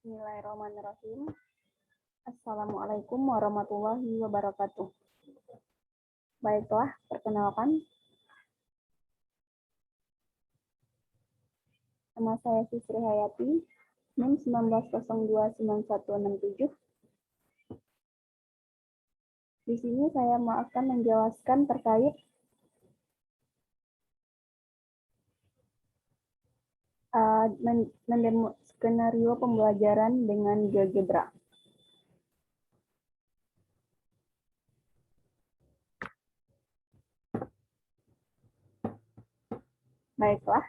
Bismillahirrahmanirrahim. Assalamualaikum warahmatullahi wabarakatuh. Baiklah, perkenalkan. Nama saya Sisri Hayati, NIM 19029167. Di sini saya akan menjelaskan terkait skenario pembelajaran dengan GeoGebra. Baiklah.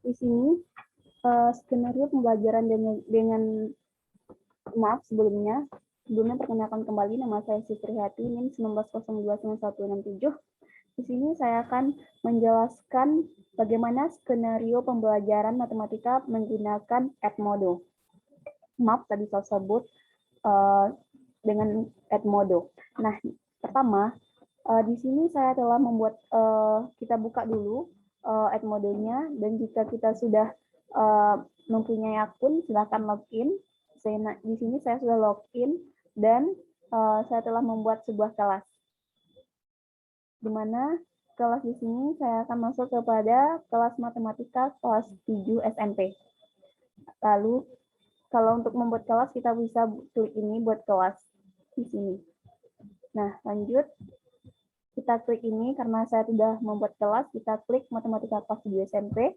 Di sini skenario pembelajaran dengan maaf sebelumnya perkenalkan kembali, nama saya Sisri Hayati, NIM 19029167. Di sini saya akan menjelaskan bagaimana skenario pembelajaran matematika menggunakan Edmodo. Maaf tadi saya sebut dengan Edmodo. Nah, pertama di sini saya telah membuat, kita buka dulu Edmodo-nya, dan jika kita sudah mempunyai akun, silakan login. Di sini saya sudah login dan saya telah membuat sebuah kelas. Di mana kelas di sini saya akan masuk kepada kelas matematika kelas 7 SMP. Lalu kalau untuk membuat kelas kita bisa klik ini buat kelas di sini. Nah, lanjut kita klik ini karena saya sudah membuat kelas, kita klik matematika kelas 7 SMP.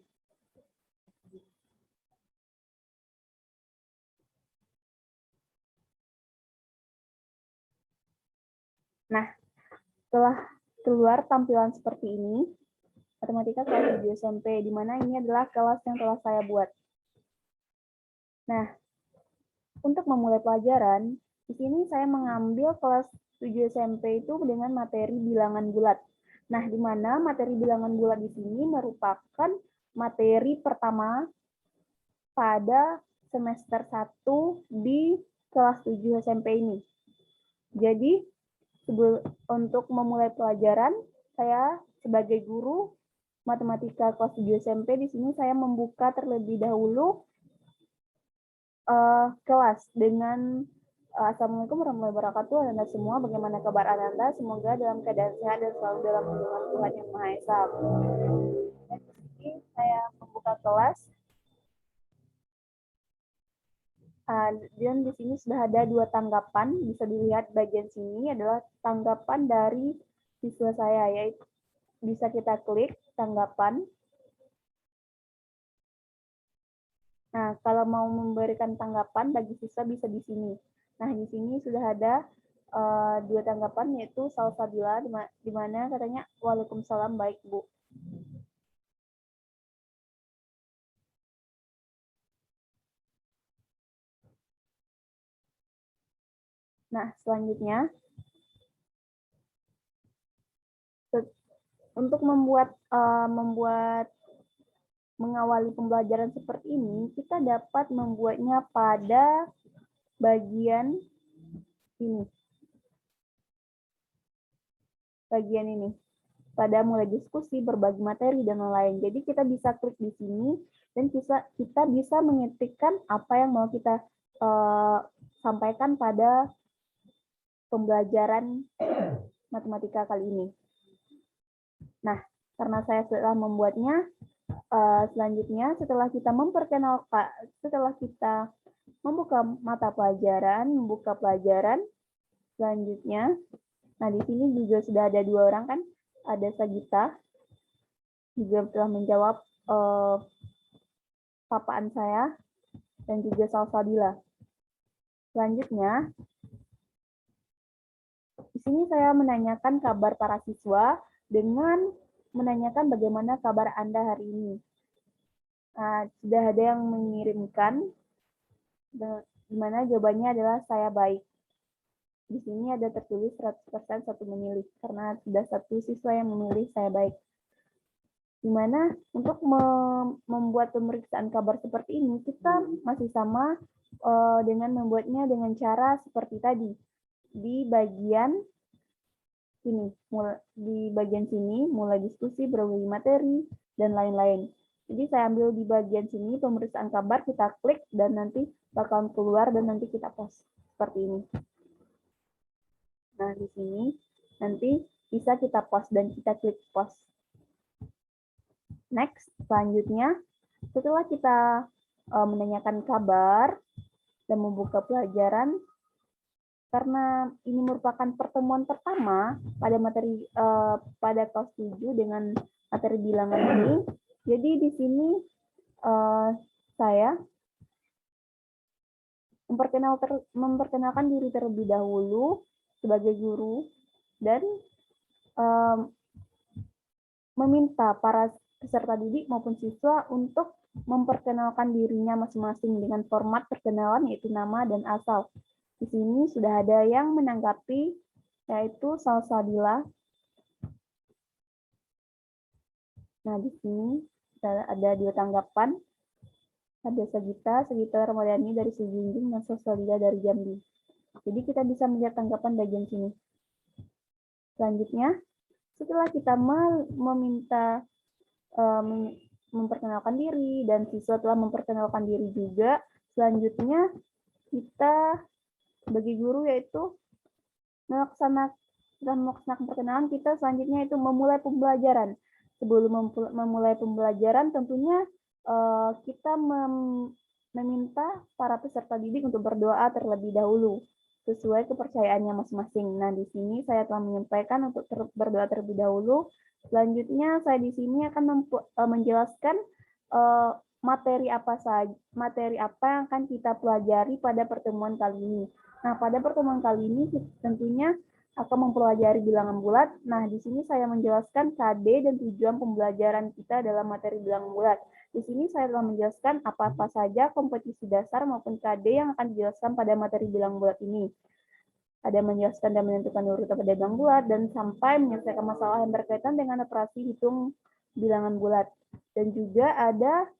Nah, setelah keluar tampilan seperti ini, matematika kelas 7 SMP, di mana ini adalah kelas yang telah saya buat. Nah, untuk memulai pelajaran, di sini saya mengambil kelas 7 SMP itu dengan materi bilangan bulat. Nah, di mana materi bilangan bulat di sini merupakan materi pertama pada semester 1 di kelas 7 SMP ini. Jadi, untuk memulai pelajaran, saya sebagai guru matematika kelas 7 SMP di sini saya membuka terlebih dahulu kelas dengan Assalamualaikum warahmatullahi wabarakatuh. Anda semua, bagaimana kabar Anda? Semoga dalam keadaan sehat dan selalu dalam lindungan Tuhan Yang Maha Esa. Dan di sini saya membuka kelas. Dan di sini sudah ada 2 tanggapan, bisa dilihat bagian sini adalah tanggapan dari siswa saya, yaitu bisa kita klik tanggapan. Nah, kalau mau memberikan tanggapan bagi siswa bisa di sini. Nah, di sini sudah ada 2 tanggapan, yaitu Salsabila, di mana katanya Waalaikumsalam, baik Bu. Nah, selanjutnya untuk mengawali pembelajaran seperti ini, kita dapat membuatnya pada bagian ini. Bagian ini. Pada mulai diskusi, berbagi materi, dan lain-lain. Jadi kita bisa klik di sini, dan kita bisa mengetikkan apa yang mau kita sampaikan pada pembelajaran matematika kali ini. Nah, karena saya telah membuatnya, selanjutnya setelah kita membuka mata pelajaran, membuka pelajaran selanjutnya. Nah, di sini juga sudah ada 2 orang kan, ada Sagita juga telah menjawab papaan saya, dan juga Salsabila. Selanjutnya, di sini saya menanyakan kabar para siswa dengan menanyakan bagaimana kabar Anda hari ini. Nah, sudah ada yang mengirimkan, di mana jawabannya adalah saya baik. Di sini ada tertulis 100% satu memilih, karena sudah 1 siswa yang memilih saya baik. Di mana untuk membuat pemeriksaan kabar seperti ini, kita masih sama dengan membuatnya dengan cara seperti tadi. di bagian sini, mulai diskusi, berbagi materi, dan lain-lain. Jadi saya ambil di bagian sini pemeriksaan kabar, kita klik dan nanti bakalan keluar dan nanti kita post seperti ini. Nah, di sini nanti bisa kita post dan kita klik post. Next, selanjutnya setelah kita menanyakan kabar dan membuka pelajaran, karena ini merupakan pertemuan pertama pada materi pada kelas 7 dengan materi bilangan ini. Jadi di sini saya memperkenalkan diri terlebih dahulu sebagai guru dan meminta para peserta didik maupun siswa untuk memperkenalkan dirinya masing-masing dengan format perkenalan yaitu nama dan asal. Di sini sudah ada yang menanggapi, yaitu Salsabila. Nah, di sini ada 2 tanggapan. Ada Sagita Ramadhani dari Sejunjung, dan Salsabila dari Jambi. Jadi kita bisa melihat tanggapan bagian sini. Selanjutnya, setelah kita meminta memperkenalkan diri dan siswa telah memperkenalkan diri juga, selanjutnya kita sebagai guru yaitu melaksanakan perkenalan, kita selanjutnya itu memulai pembelajaran. Sebelum memulai pembelajaran tentunya kita meminta para peserta didik untuk berdoa terlebih dahulu sesuai kepercayaannya masing-masing. Nah, di sini saya telah menyampaikan untuk berdoa terlebih dahulu. Selanjutnya saya di sini akan menjelaskan materi apa yang akan kita pelajari pada pertemuan kali ini. Nah, pada pertemuan kali ini tentunya akan mempelajari bilangan bulat. Nah, di sini saya menjelaskan KD dan tujuan pembelajaran kita dalam materi bilangan bulat. Di sini saya telah menjelaskan apa-apa saja kompetisi dasar maupun KD yang akan dijelaskan pada materi bilangan bulat ini. Ada menjelaskan dan menentukan urutan pada bilangan bulat dan sampai menyelesaikan masalah yang berkaitan dengan operasi hitung bilangan bulat. Dan juga ada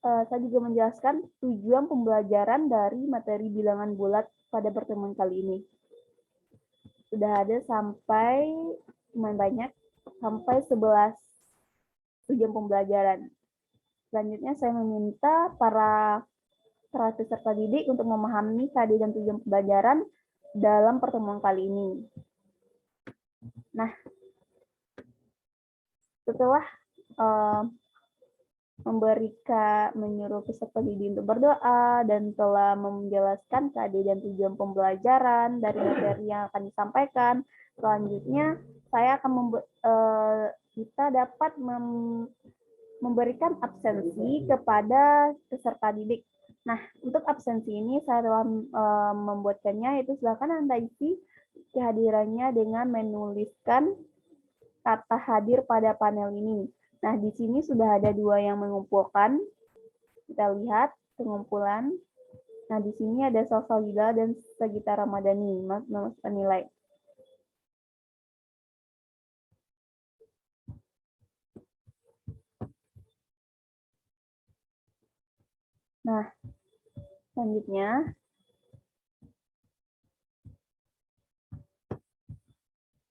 saya juga menjelaskan tujuan pembelajaran dari materi bilangan bulat pada pertemuan kali ini. Sudah ada sampai lumayan banyak, sampai 11 tujuan pembelajaran. Selanjutnya saya meminta para peserta didik untuk memahami KD dan tujuan pembelajaran dalam pertemuan kali ini. Nah, setelah menyuruh peserta didik untuk berdoa dan telah menjelaskan KD dan tujuan pembelajaran dari materi yang akan disampaikan, selanjutnya saya akan kita dapat memberikan absensi kepada peserta didik. Nah, untuk absensi ini saya telah membuatkannya, yaitu silakan Anda isi kehadirannya dengan menuliskan kata hadir pada panel ini. Nah, di sini sudah ada 2 yang mengumpulkan. Kita lihat pengumpulan. Nah, di sini ada Salsabila dan Sagita Ramadhani memasukkan nilai. Nah, selanjutnya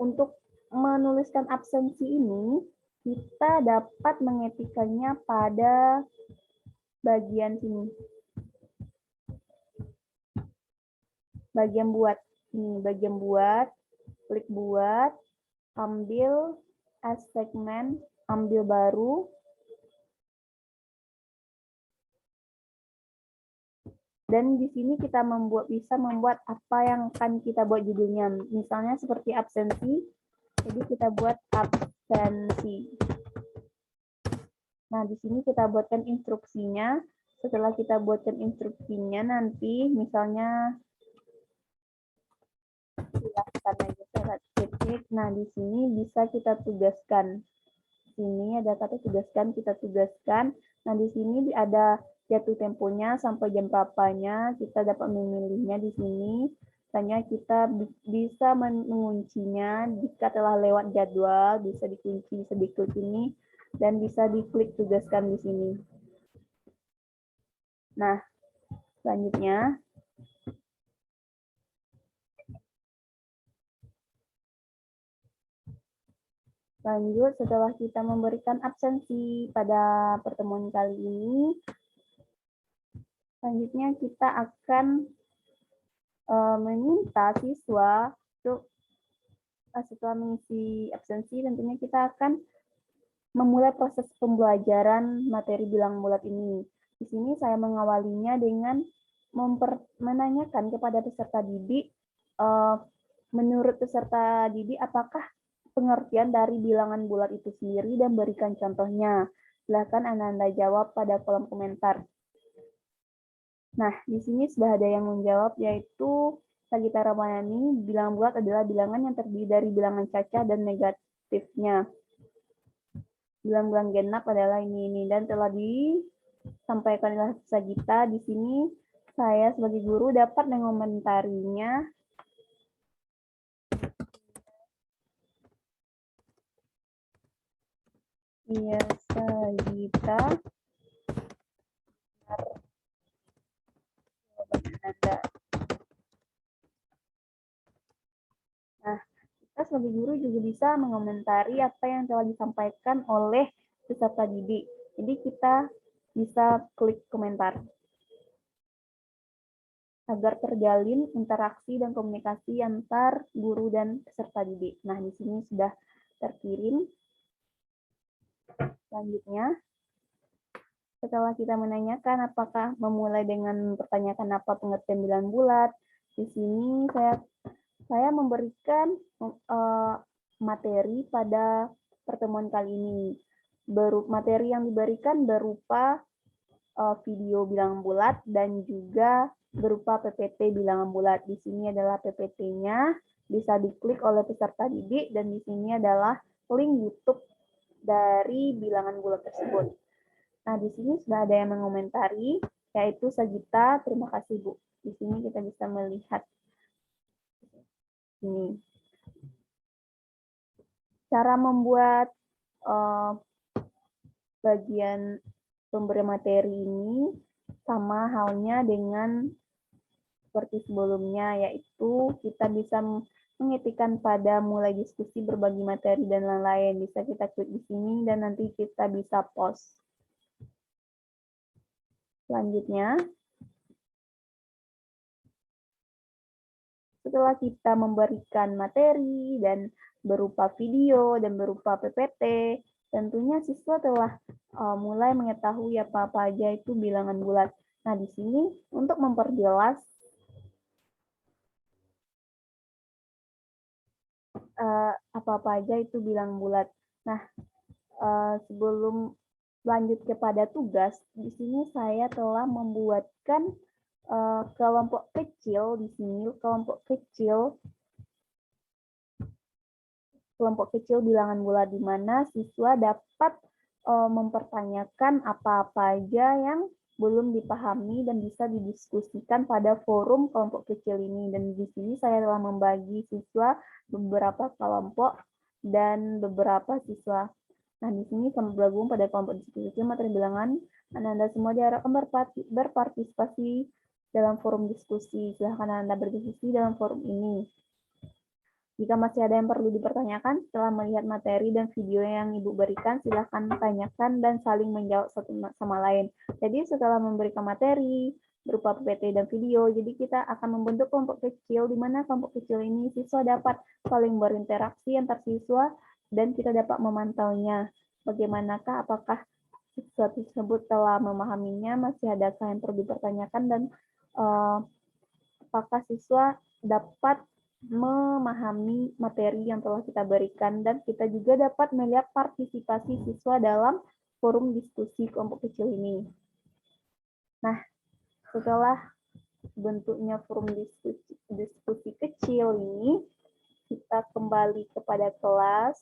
untuk menuliskan absensi ini, kita dapat mengetikanya pada bagian sini. Bagian buat. Ini bagian buat, klik buat, ambil as segmen, ambil baru. Dan di sini kita bisa membuat apa yang akan kita buat judulnya. Misalnya seperti absensi, jadi kita buat absensi. Nah, di sini kita buatkan instruksinya. Setelah kita buatkan instruksinya, nanti misalnya silahkan aja saya titik. Nah, di sini bisa kita tugaskan. Sini ada kata tugaskan, kita tugaskan. Nah, di sini ada jatuh temponya sampai jam berapanya, kita dapat memilihnya di sini. Misalnya kita bisa menguncinya jika telah lewat jadwal, bisa dikunci, bisa diklik ini, dan bisa diklik tugaskan di sini. Nah, selanjutnya Lanjut, setelah kita memberikan absensi pada pertemuan kali ini, selanjutnya kita akan meminta siswa untuk setelah mengisi absensi, tentunya kita akan memulai proses pembelajaran materi bilangan bulat ini. Di sini saya mengawalinya dengan menanyakan kepada peserta didik, menurut peserta didik apakah pengertian dari bilangan bulat itu sendiri dan berikan contohnya. Silakan Anda jawab pada kolom komentar. Nah, di sini sudah ada yang menjawab, yaitu Sagita Ramayani, bilangan bulat adalah bilangan yang terdiri dari bilangan caca dan negatifnya. Bilangan genap adalah ini, dan telah disampaikan oleh Sagita. Di sini saya sebagai guru dapat mengomentarinya. Iya, Sagita. Nah, kita sebagai guru juga bisa mengomentari apa yang telah disampaikan oleh peserta didik. Jadi kita bisa klik komentar agar terjalin interaksi dan komunikasi antar guru dan peserta didik. Nah, di sini sudah terkirim. Selanjutnya, setelah kita menanyakan apakah memulai dengan mempertanyakan apa pengertian bilangan bulat, di sini saya memberikan materi pada pertemuan kali ini. Materi yang diberikan berupa video bilangan bulat dan juga berupa PPT bilangan bulat. Di sini adalah PPT-nya, bisa diklik oleh peserta didik, dan di sini adalah link YouTube dari bilangan bulat tersebut. Nah, di sini sudah ada yang mengomentari, yaitu Sagita. Terima kasih, Bu. Di sini kita bisa melihat ini. Cara membuat bagian sumber materi ini sama halnya dengan seperti sebelumnya, yaitu kita bisa mengetikkan pada mulai diskusi, berbagi materi, dan lain-lain. Bisa kita klik di sini dan nanti kita bisa post. Selanjutnya, setelah kita memberikan materi dan berupa video dan berupa PPT, tentunya siswa telah mulai mengetahui apa-apa aja itu bilangan bulat. Nah, di sini untuk memperjelas apa-apa aja itu bilangan bulat. Nah, sebelum lanjut kepada tugas, di sini saya telah membuatkan kelompok kecil di sini, kelompok kecil bilangan bulat, di mana siswa dapat mempertanyakan apa-apa aja yang belum dipahami dan bisa didiskusikan pada forum kelompok kecil ini. Dan di sini saya telah membagi siswa beberapa kelompok dan beberapa siswa. Nah, di sini sama bergabung pada kelompok diskusi materi bilangan. Anda semua diharapkan berpartisipasi dalam forum diskusi. Silahkan Anda berdiskusi dalam forum ini. Jika masih ada yang perlu dipertanyakan setelah melihat materi dan video yang Ibu berikan, silahkan tanyakan dan saling menjawab satu sama lain. Jadi setelah memberikan materi berupa PPT dan video, jadi kita akan membentuk kelompok kecil, di mana kelompok kecil ini siswa dapat saling berinteraksi antar siswa dan kita dapat memantaunya. Bagaimanakah, apakah siswa tersebut telah memahaminya, masih adakah yang perlu dipertanyakan, dan apakah siswa dapat memahami materi yang telah kita berikan, dan kita juga dapat melihat partisipasi siswa dalam forum diskusi kelompok kecil ini. Nah, setelah bentuknya forum diskusi kecil ini, kita kembali kepada kelas.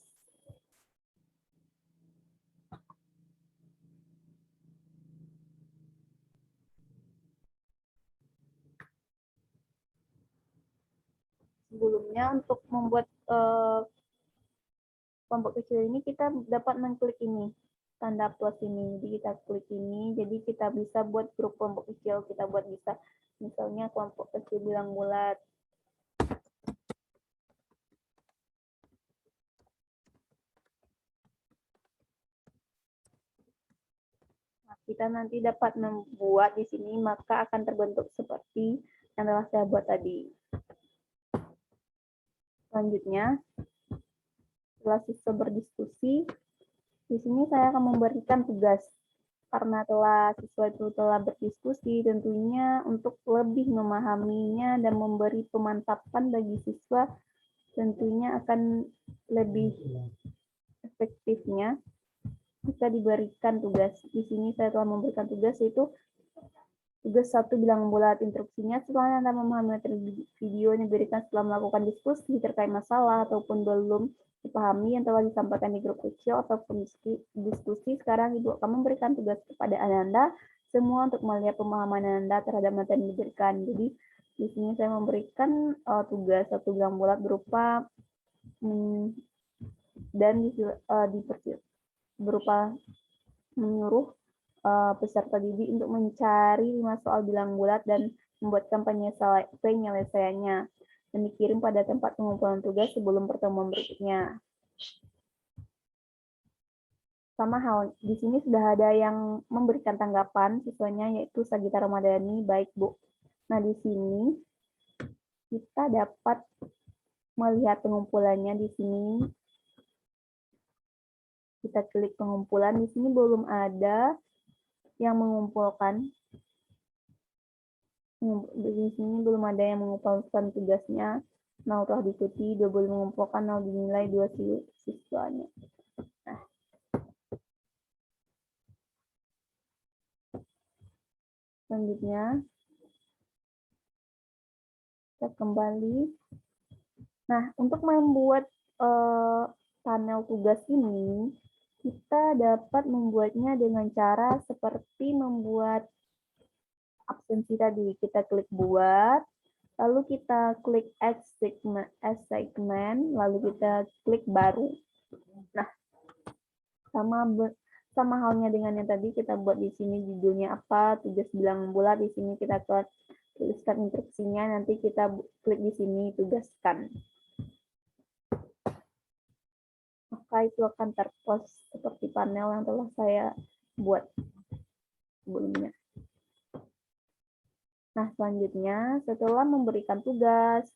Sebelumnya, untuk membuat kelompok kecil ini, kita dapat mengklik ini, tanda plus ini. Jadi kita klik ini, jadi kita bisa buat grup kelompok kecil. Kita buat bisa, misalnya kelompok kecil bilangan bulat. kita nanti dapat membuat di sini, maka akan terbentuk seperti yang telah saya buat tadi. Selanjutnya, setelah siswa berdiskusi, di sini saya akan memberikan tugas. Karena siswa itu telah berdiskusi, tentunya untuk lebih memahaminya dan memberi pemantapan bagi siswa, tentunya akan lebih efektifnya jika diberikan tugas. Di sini saya telah memberikan tugas, yaitu tugas 1 bilangan bulat. Instruksinya, setelah Anda memahami materi video yang diberikan setelah melakukan diskusi terkait masalah ataupun belum dipahami yang telah disampaikan di grup kecil ataupun diskusi, sekarang Ibu akan memberikan tugas kepada Anda semua untuk melihat pemahaman Anda terhadap materi yang diberikan. Jadi di sini saya memberikan tugas 1 bilangan bulat berupa dan berupa menyuruh peserta didik untuk mencari 5 soal bilangan bulat dan membuatkan penyelesaiannya dan dikirim pada tempat pengumpulan tugas sebelum pertemuan berikutnya. Sama hal, di sini sudah ada yang memberikan tanggapan siswanya, yaitu Sagita Ramadhani. Baik, Bu. Nah, di sini kita dapat melihat pengumpulannya di sini. Kita klik pengumpulan, di sini belum ada yang mengumpulkan. Di sini belum ada yang mengumpulkan tugasnya. 0 telah diikuti, 2 boleh mengumpulkan, 0 dinilai, 2 siswanya. Nah, selanjutnya kita kembali. Nah, untuk membuat panel tugas ini, kita dapat membuatnya dengan cara seperti membuat absensi tadi. Kita klik buat, lalu kita klik add segment, lalu kita klik baru. Nah, sama halnya dengan yang tadi, kita buat di sini judulnya apa, tugas bilangan bulat. Di sini kita tuliskan instruksinya, nanti kita klik di sini tugaskan. Maka itu akan terpost seperti panel yang telah saya buat sebelumnya. Nah, selanjutnya setelah memberikan tugas,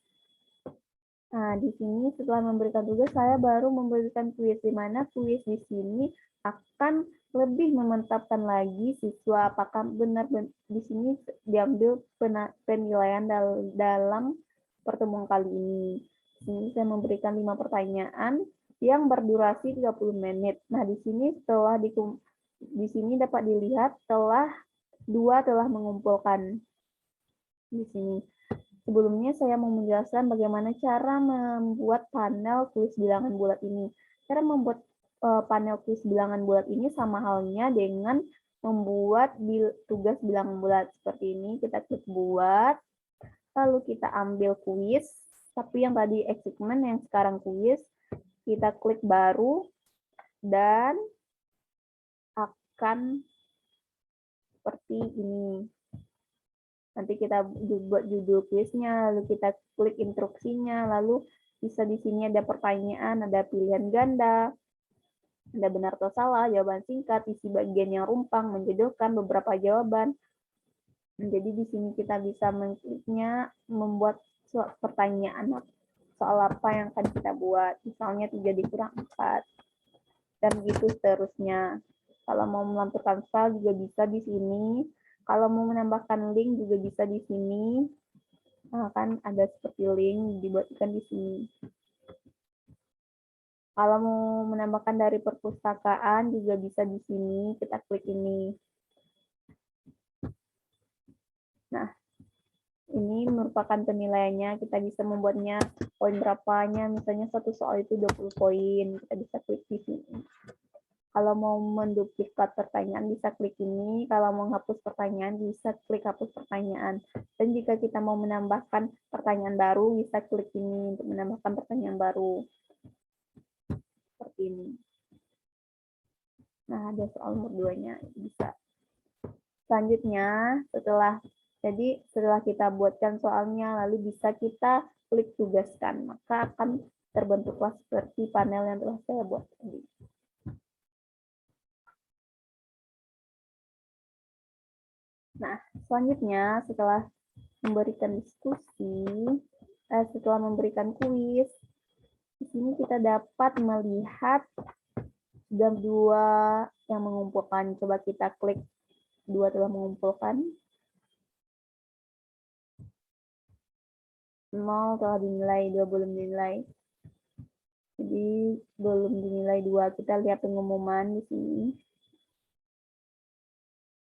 nah di sini setelah memberikan tugas saya baru memberikan kuis, di mana kuis di sini akan lebih memantapkan lagi siswa apakah benar di sini diambil penilaian dalam pertemuan kali ini. Di sini saya memberikan 5 pertanyaan yang berdurasi 30 menit. Nah, di sini di sini dapat dilihat 2 telah mengumpulkan. Di sini. Sebelumnya saya mau menjelaskan bagaimana cara membuat panel kuis bilangan bulat ini. Cara membuat panel kuis bilangan bulat ini sama halnya dengan membuat tugas bilangan bulat. Seperti ini, kita klik buat, lalu kita ambil kuis, tapi yang tadi achievement, yang sekarang kuis, kita klik baru, dan akan seperti ini. Nanti kita buat judul kuisnya, lalu kita klik instruksinya, lalu bisa di sini ada pertanyaan, ada pilihan ganda, ada benar atau salah, jawaban singkat, isi bagian yang rumpang, menjodohkan beberapa jawaban. Jadi di sini kita bisa mengkliknya, membuat pertanyaan soal apa yang akan kita buat. Misalnya 3 dikurang 4. Dan begitu seterusnya. Kalau mau melampirkan file juga bisa di sini. Kalau mau menambahkan link juga bisa di sini. Nah, kan ada seperti link dibuatkan di sini. Kalau mau menambahkan dari perpustakaan juga bisa di sini. Kita klik ini. Nah, ini merupakan penilaiannya. Kita bisa membuatnya poin berapanya. Misalnya satu soal itu 20 poin. Kita bisa klik di sini. Kalau mau menduplikat pertanyaan bisa klik ini. Kalau mau menghapus pertanyaan bisa klik hapus pertanyaan. Dan jika kita mau menambahkan pertanyaan baru bisa klik ini untuk menambahkan pertanyaan baru. Seperti ini. Nah, ada soal nomor 2-nya bisa. Selanjutnya, setelah kita buatkan soalnya, lalu bisa kita klik tugaskan. Maka akan terbentuklah seperti panel yang telah saya buat tadi. Nah, selanjutnya setelah memberikan diskusi, setelah memberikan kuis, di sini kita dapat melihat sudah dua yang mengumpulkan. Coba kita klik dua telah mengumpulkan. 0 telah dinilai, 2 belum dinilai. Jadi belum dinilai 2. Kita lihat pengumuman di sini.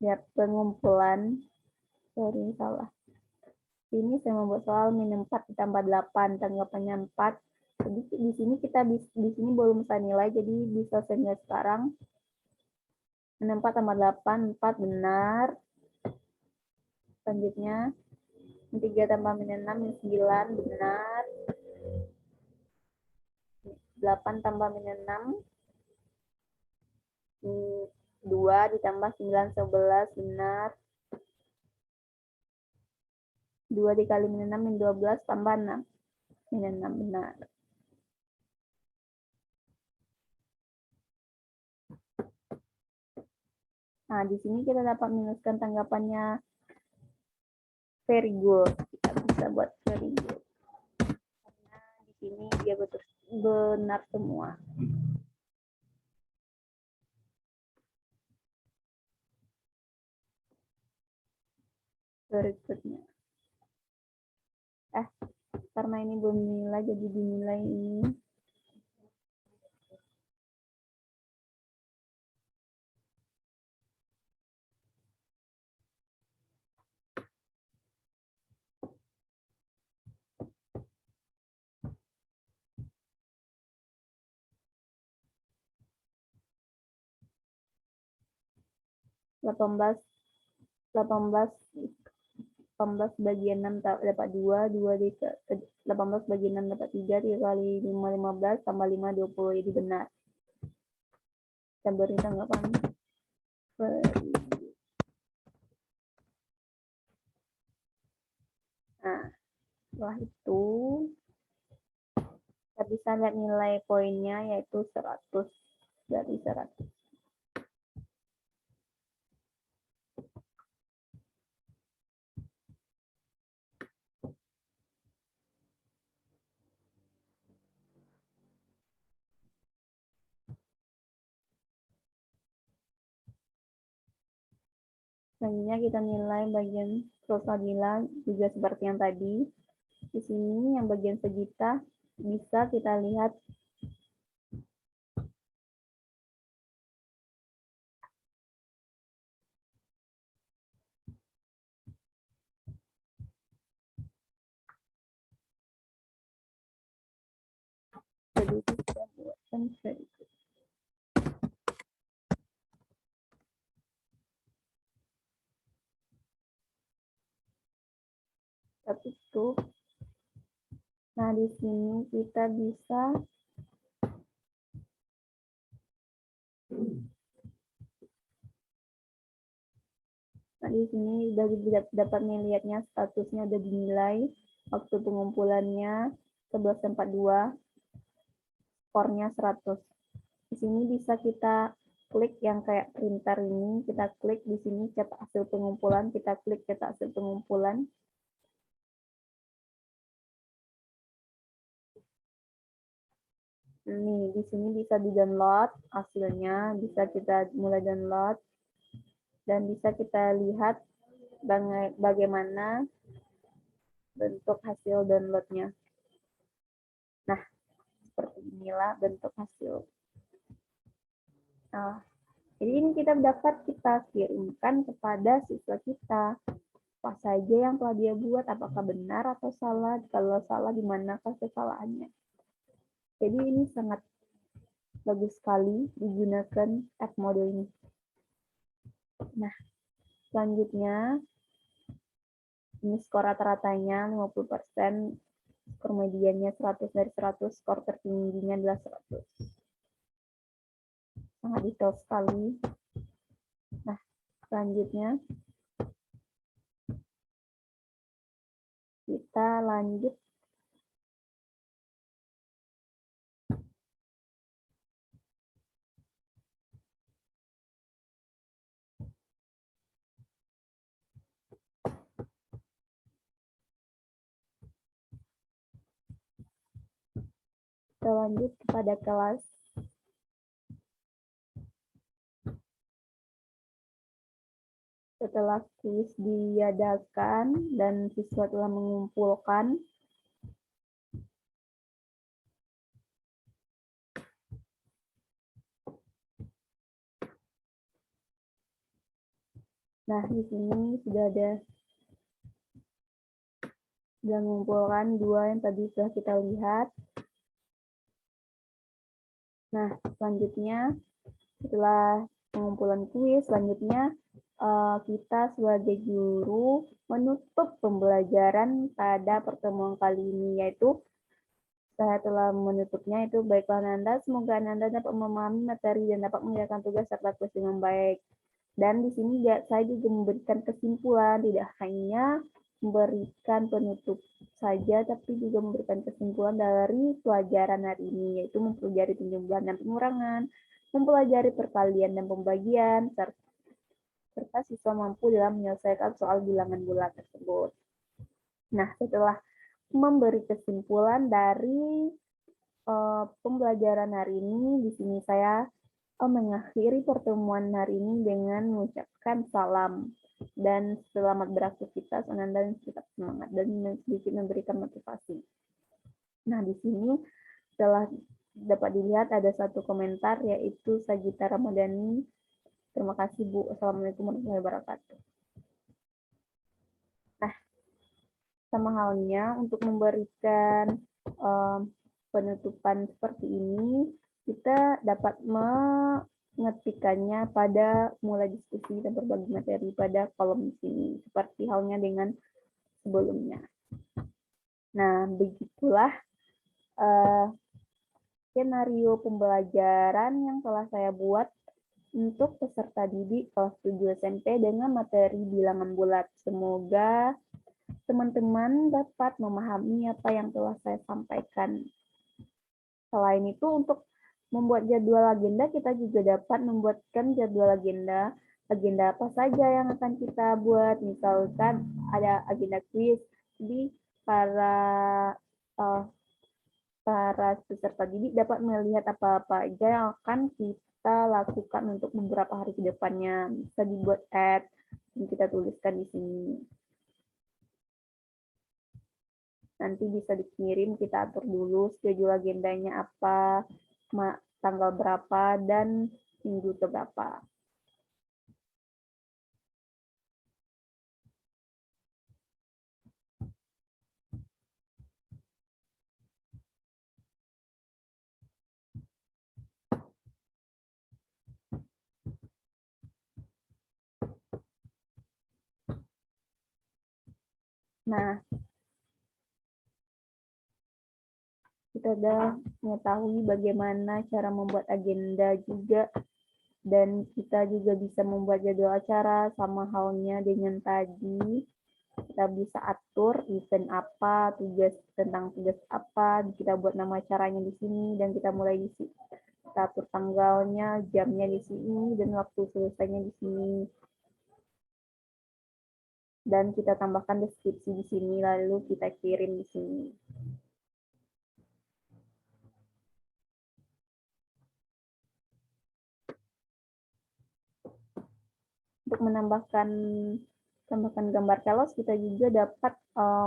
Lihat pengumpulan. Sorry, salah. Ini saya membuat soal min 4 ditambah 8, tanggapannya 4. Jadi di sini kita di sini belum saya nilai, jadi bisa saya nilai sekarang. Min 4 tambah 8, 4 benar. Selanjutnya 3 tambah min 6, min 9 benar. 8 tambah min 6, 2 ditambah 9, 11 benar. 2 dikali min 6, min 12 tambah 6. Min 6 benar. Nah, di sini kita dapat minuskan tanggapannya very good. Kita bisa buat very good. Karena di sini dia betul benar semua. Berikutnya. Karena ini belum dinilai, jadi dinilai ini. Delapan belas bagian 6 dapat 2, 18 bagian 6 dapat 3, 3 kali 5, 15, tambah 5, 20, jadi benar. Kita beri tanggapan. Nah, setelah itu, kita bisa lihat nilai poinnya, yaitu 100 dari 100. Selanjutnya kita nilai bagian prosodila juga seperti yang tadi. Di sini yang bagian segita bisa kita lihat jadi kita buatkan sedikit. Tapi itu, nah di sini kita bisa nah di sini dapat melihatnya statusnya udah dinilai, waktu pengumpulannya 11.42, skornya 100. Di sini bisa kita klik yang kayak printer ini, kita klik di sini cetak hasil pengumpulan, kita klik cetak hasil pengumpulan. Nih, di sini bisa di-download hasilnya, bisa kita mulai download, dan bisa kita lihat bagaimana bentuk hasil downloadnya. Nah, seperti inilah bentuk hasil. Nah, jadi ini kita dapat kita kirimkan kepada siswa kita. Apa saja yang telah dia buat, apakah benar atau salah, kalau salah di manakah kesalahannya. Jadi ini sangat bagus sekali digunakan app model ini. Nah, selanjutnya ini skor rata-ratanya 50%, skor mediannya 100 dari 100, skor tertingginya adalah 100. Sangat detail sekali. Nah, selanjutnya kita lanjut Kita lanjut kepada kelas. Setelah kuis diadakan dan siswa telah mengumpulkan, nah di sini sudah mengumpulkan dua yang tadi sudah kita lihat. Nah, selanjutnya setelah pengumpulan kuis, selanjutnya kita sebagai guru menutup pembelajaran pada pertemuan kali ini, yaitu saya telah menutupnya itu. Baiklah Nanda, semoga Nanda dapat memahami materi dan dapat mengerjakan tugas serta kuis dengan baik. Dan di sini saya juga memberikan kesimpulan, tidak hanya memberikan penutup saja, tapi juga memberikan kesimpulan dari pelajaran hari ini, yaitu mempelajari penjumlahan dan pengurangan, mempelajari perkalian dan pembagian, serta siswa mampu dalam menyelesaikan soal bilangan bulat tersebut. Nah, setelah memberi kesimpulan dari pembelajaran hari ini, di sini saya mengakhiri pertemuan hari ini dengan mengucapkan salam dan selamat beraktivitas, Ananda, dan tetap semangat, dan sedikit memberikan motivasi. Nah, di sini setelah dapat dilihat ada satu komentar, yaitu Sagita Ramadhani. Terima kasih, Bu. Assalamualaikum warahmatullahi wabarakatuh. Nah, sama halnya untuk memberikan penutupan seperti ini, kita dapat mengetikkannya pada mulai diskusi dan berbagi materi pada kolom di sini, seperti halnya dengan sebelumnya. Nah, begitulah skenario pembelajaran yang telah saya buat untuk peserta didik kelas 7 SMP dengan materi bilangan bulat. Semoga teman-teman dapat memahami apa yang telah saya sampaikan. Selain itu, untuk membuat jadwal agenda, kita juga dapat membuatkan jadwal agenda. Agenda apa saja yang akan kita buat, misalkan ada agenda quiz, jadi para peserta didik dapat melihat apa-apa aja yang akan kita lakukan untuk beberapa hari ke depannya. Bisa dibuat add, dan kita tuliskan di sini. Nanti bisa dikirim, kita atur dulu schedule agendanya apa, tanggal berapa, dan minggu keberapa. Nah, kita sudah mengetahui bagaimana cara membuat agenda juga, dan kita juga bisa membuat jadwal acara. Sama halnya dengan tadi, kita bisa atur event apa, tentang tugas apa, kita buat nama acaranya di sini, dan kita mulai isi. Kita atur tanggalnya, jamnya di sini, dan waktu selesainya di sini. Dan kita tambahkan deskripsi di sini, lalu kita kirim di sini. Untuk menambahkan gambar kelas, kita juga dapat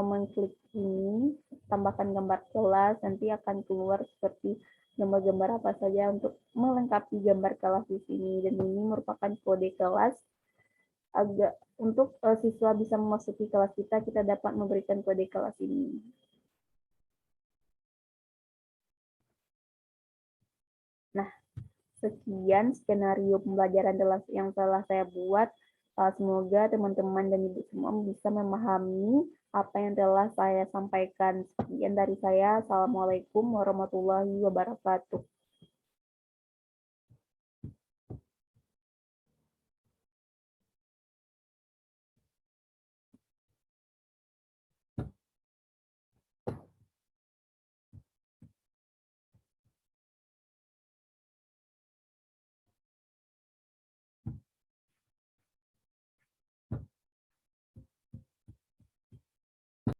mengklik ini, tambahkan gambar kelas, nanti akan keluar seperti gambar-gambar apa saja untuk melengkapi gambar kelas di sini. Dan ini merupakan kode kelas. Untuk siswa bisa memasuki kelas kita dapat memberikan kode kelas ini. Nah, sekian skenario pembelajaran yang telah saya buat. Semoga teman-teman dan ibu semua bisa memahami apa yang telah saya sampaikan. Sekian dari saya. Assalamualaikum warahmatullahi wabarakatuh.